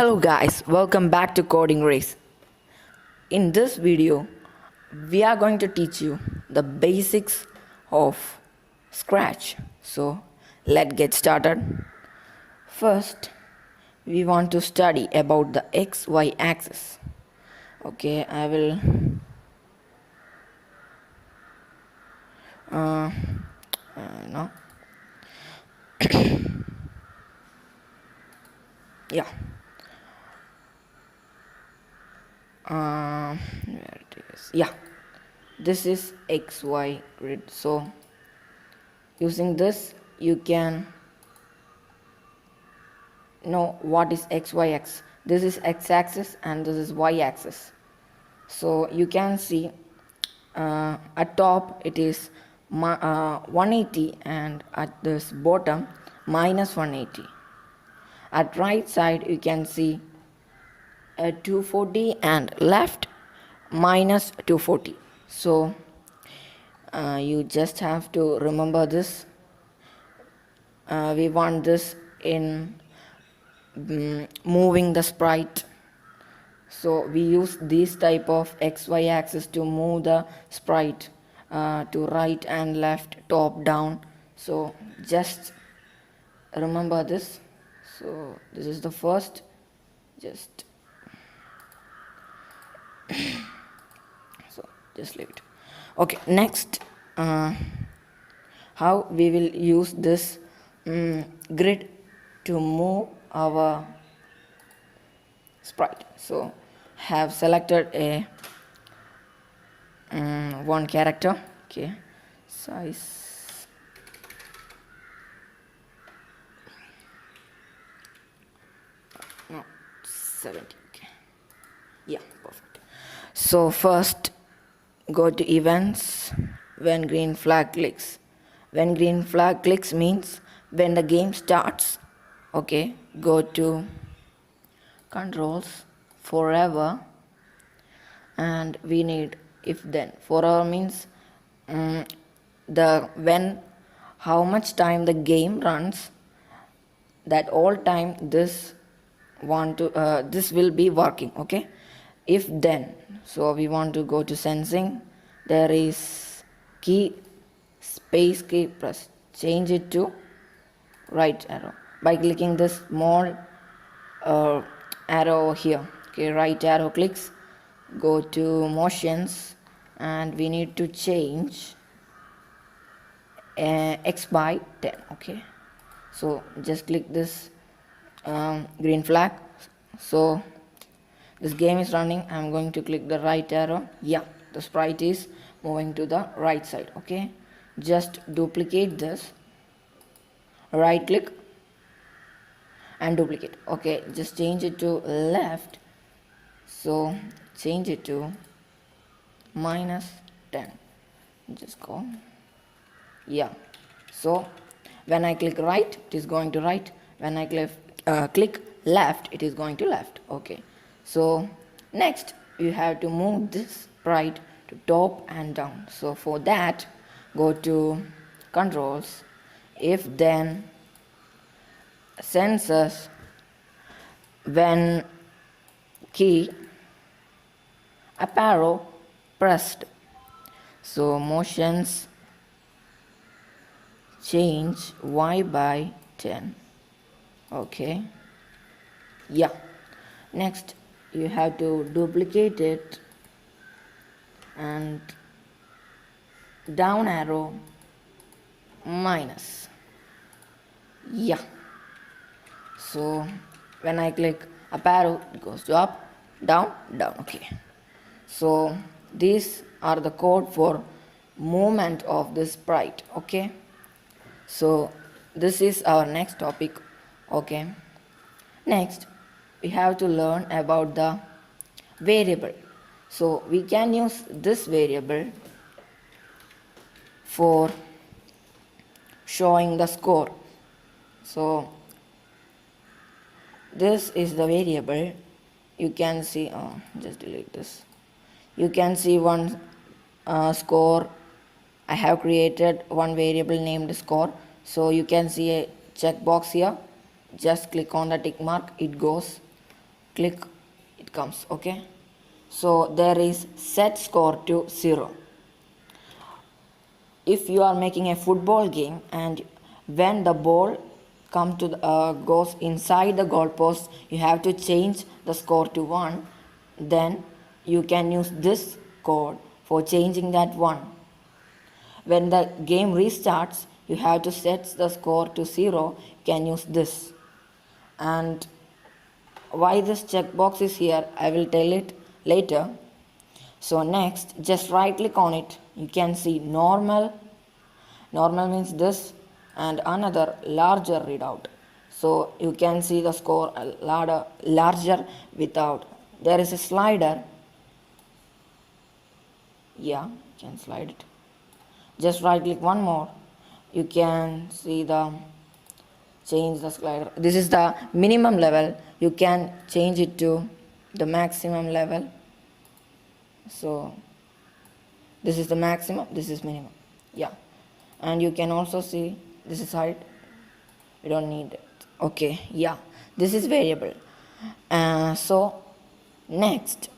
Hello guys, welcome back to Coding Race. In this video, we are going to teach you the basics of Scratch. So, let's get started. First, we want to study about the XY axis. Okay, I will no. Yeah. Where it is? Yeah. This is XY grid. So, using this, you can know what is XY axis. This is X axis and this is Y axis. So you can see at top it is 180 and at this bottom minus 180. At right side you can see 240 and left minus 240. So you just have to remember this. We want this in moving the sprite. So we use this type of XY axis to move the sprite to right and left, top, down. So just remember this. So this is the first. Just so just leave it. Okay, next how we will use this grid to move our sprite. So have selected a one character. Okay, size no 70. Okay, yeah, perfect. So first go to events. When green flag clicks, when green flag clicks means when the game starts. Okay, go to controls, forever, and we need if then. Forever means the when how much time the game runs, that all time this this will be working. Okay, if then, so we want to go to sensing. There is key, space key, press, change it to right arrow by clicking this small arrow here. Okay, right arrow clicks, go to motions, and we need to change x by 10. Okay, so just click this green flag. So this game is running. I'm going to click the right arrow. Yeah, the sprite is moving to the right side. Okay, just duplicate this, right click and duplicate. Okay, just change it to left. So change it to minus 10. Just go. Yeah, so when I click right, it is going to right. When I click left, it is going to left. Okay, so next you have to move this sprite to top and down. So for that, go to controls, if then, sensors, when key, up arrow pressed. So motions, change y by 10. Okay, yeah, next you have to duplicate it and down arrow minus. Yeah, so when I click up arrow, it goes to up, down, down. Okay, so these are the code for movement of this sprite. Okay, so this is our next topic. Okay, next we have to learn about the variable. So we can use this variable for showing the score. So this is the variable. You can see, just delete this. You can see one score. I have created one variable named score. So you can see a checkbox here. Just click on the tick mark, it goes click, it comes. Okay, so there is set score to 0. If you are making a football game and when the ball goes inside the goalpost, you have to change the score to 1, then you can use this code for changing that 1. When the game restarts, you have to set the score to 0, you can use this. And why this checkbox is here, I will tell it later. So next, just right click on it, you can see normal means this, and another larger readout. So you can see the score larger without. There is a slider. Yeah, you can slide it. Just right click one more. You can see the change the slider. This is the minimum level. You can change it to the maximum level. So this is the maximum, this is minimum. Yeah, and you can also see this is height. We don't need it. Okay, yeah, this is variable. So next,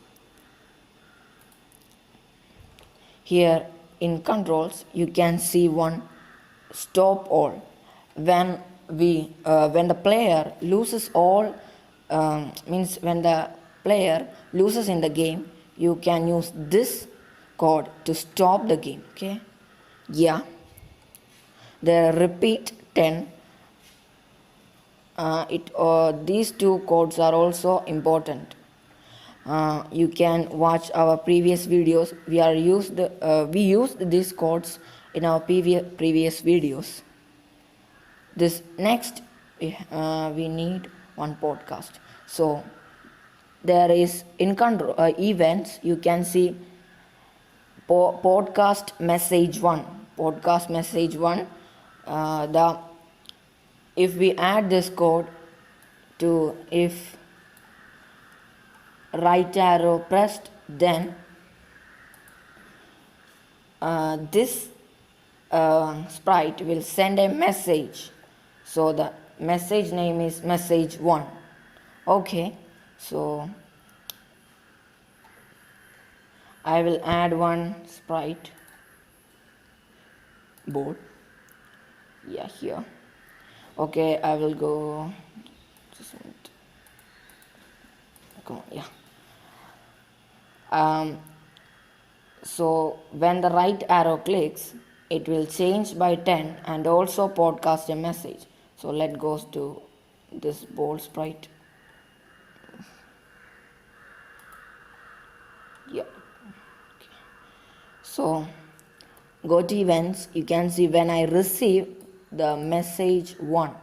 here in controls you can see one stop all. When the player loses all, means when the player loses in the game, you can use this code to stop the game. Okay, yeah, the repeat 10. These two codes are also important. You can watch our previous videos. We used these codes in our previous videos. This next, we need one podcast. So there is in control events. You can see podcast message 1. Podcast message 1. If we add this code to if right arrow pressed, then this sprite will send a message. So the message name is message 1. Okay, so I will add one sprite board. Yeah, here. Okay, I will go just a minute. Come on, yeah. So when the right arrow clicks, it will change by 10 and also podcast a message. So let's go to this bold sprite. Yeah. Okay. So go to events. You can see when I receive the message 1.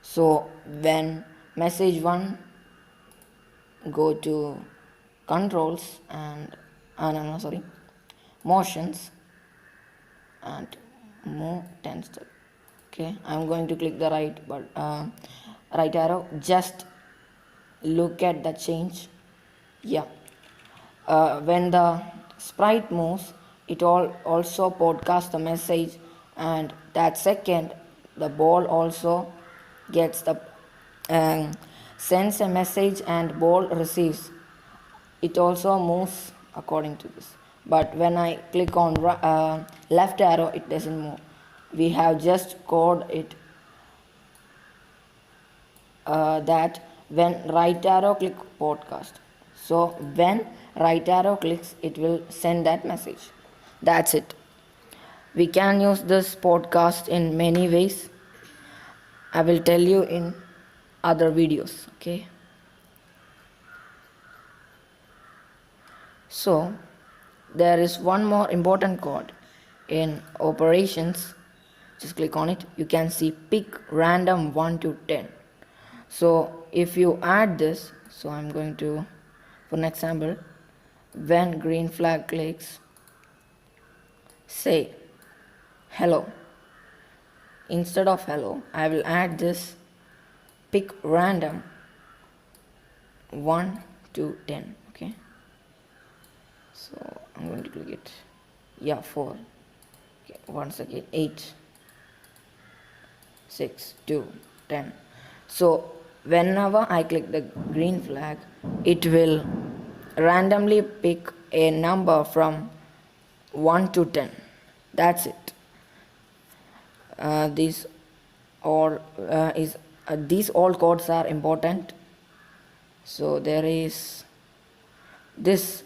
So when message 1, go to controls and motions and move 10 step. Okay, I'm going to click the right arrow. Just look at the change. Yeah, when the sprite moves, it also podcasts the message, and that second the ball also gets the sends a message and ball receives. It also moves according to this, but when I click on left arrow, it doesn't move. We have just code it that when right arrow click podcast. So when right arrow clicks, it will send that message. That's it. We can use this podcast in many ways. I will tell you in other videos. Okay, so there is one more important code in operations. Just click on it. You can see pick random 1 to 10. So if you add this, so I'm going to, for an example, when green flag clicks, say hello. Instead of hello, I will add this pick random 1 to 10. Okay, so I'm going to click it. Yeah, 4. Okay, once again 8, 6, 2, 10. So whenever I click the green flag, it will randomly pick a number from 1 to 10. That's it. These all codes are important. So there is this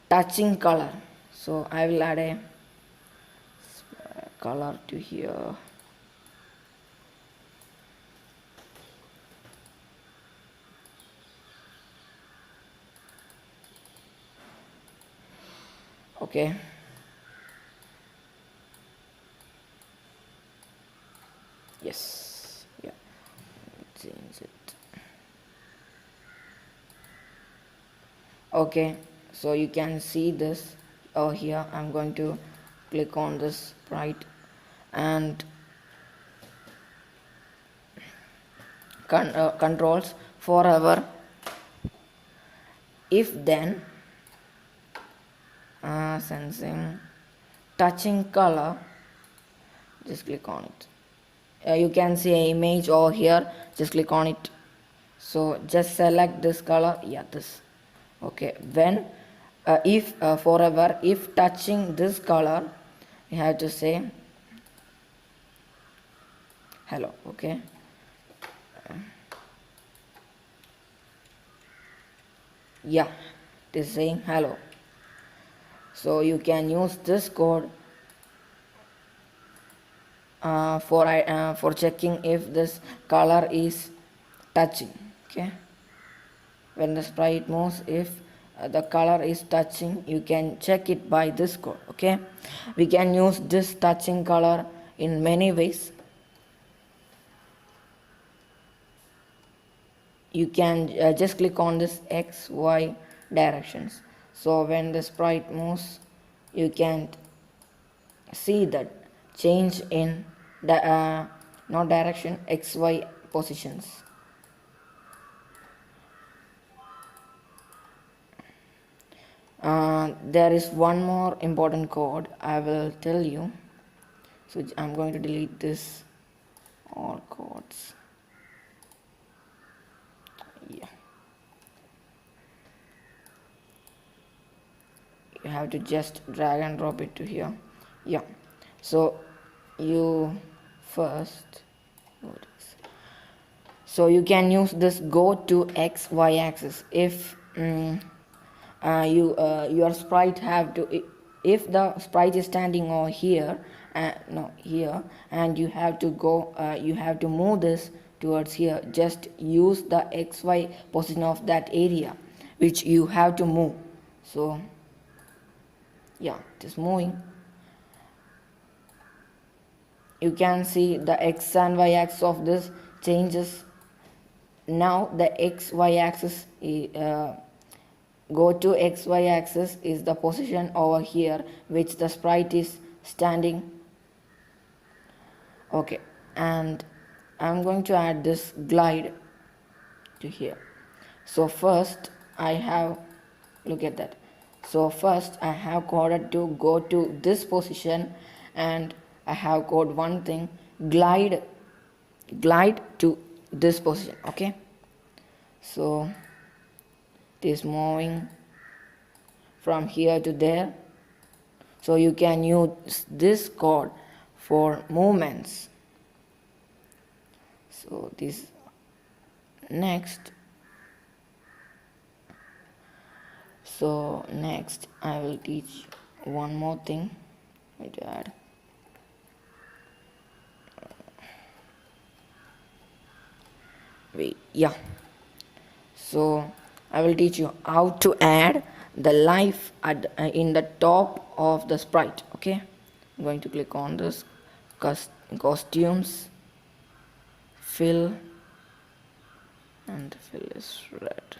touching color, so I will add a color to here. Okay, yes, yeah, change it. Okay, so you can see this here. I'm going to click on this sprite and controls forever if then sensing touching color, just click on it. You can see an image over here, just click on it. So just select this color, yeah, this. Okay, when if forever if touching this color, you have to say hello. Okay, yeah, it is saying hello. So you can use this code for checking if this color is touching. Okay, when the sprite moves, if the color is touching, you can check it by this code. Okay, we can use this touching color in many ways. You can just click on this X Y directions, so when the sprite moves, you can see that change in the not direction, XY positions. There is one more important code I will tell you, so I'm going to delete this all codes. Yeah, you have to just drag and drop it to here. Yeah, so you first, so you can use this go to X Y axis if your sprite have to, if the sprite is standing over here, no here, and you have to go you have to move this towards here, just use the XY position of that area which you have to move. So yeah, it is moving. You can see the X and Y axis of this changes. Now the XY axis go to XY axis is the position over here which the sprite is standing. Okay, and I'm going to add this glide to here. So first I have, look at that, so first I have coded to go to this position, and I have coded one thing, glide to this position. Okay, so it is moving from here to there, so you can use this code for movements. So this next, so next I will teach one more thing. Let me add, wait, yeah, so I will teach you how to add the life at in the top of the sprite. Okay, I'm going to click on this costumes, fill, and the fill is red,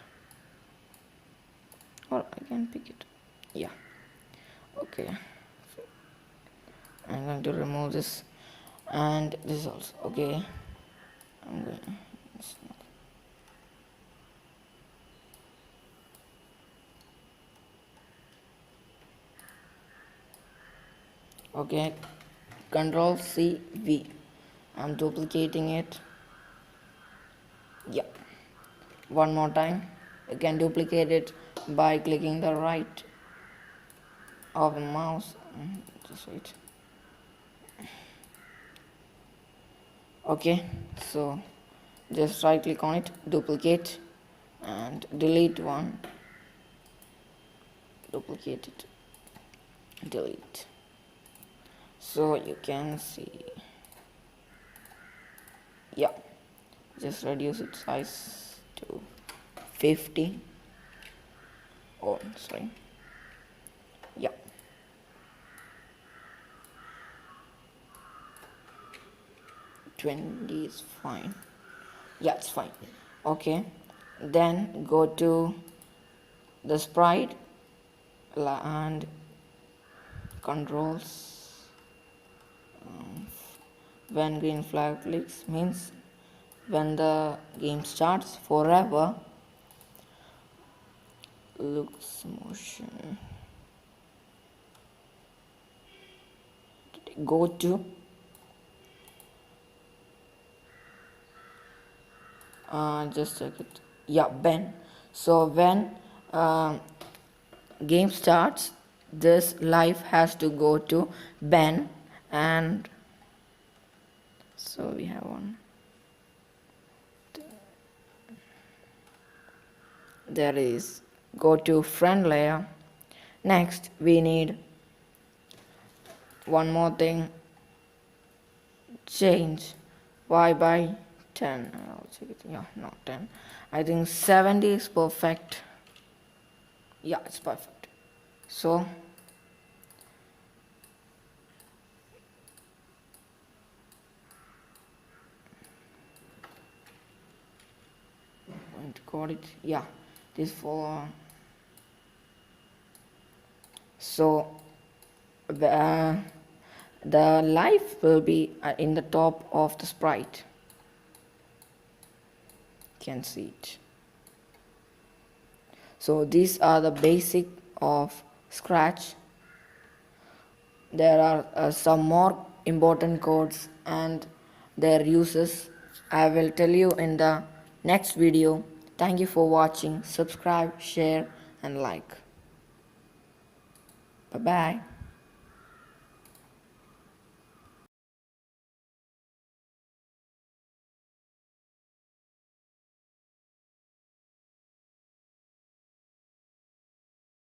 or I can pick it. Yeah, okay, I'm going to remove this and this also. Okay, I'm going, okay, Control C V, I'm duplicating it. Yeah, one more time. You can duplicate it by clicking the right of the mouse. Just wait. Okay, so just right click on it, duplicate, and delete one, duplicate it, delete. So you can see, yeah, just reduce its size to 50. Oh, sorry. Yeah. $20 is fine. Yeah, it's fine. Okay, then go to the sprite and controls. When green flag clicks means when the game starts. Forever looks motion. Go to just check it. Yeah, Ben. So when game starts, this life has to go to Ben, and so we have one. There is go to friend layer. Next we need one more thing, change y by 10. I'll check it. Yeah, not 10. I think 70 is perfect. Yeah, it's perfect. So I'm going to code it. Yeah, this for so the life will be in the top of the sprite. You can see it. So these are the basic of Scratch. There are some more important codes and their uses. I will tell you in the next video. Thank you for watching. Subscribe, share and like. Bye bye.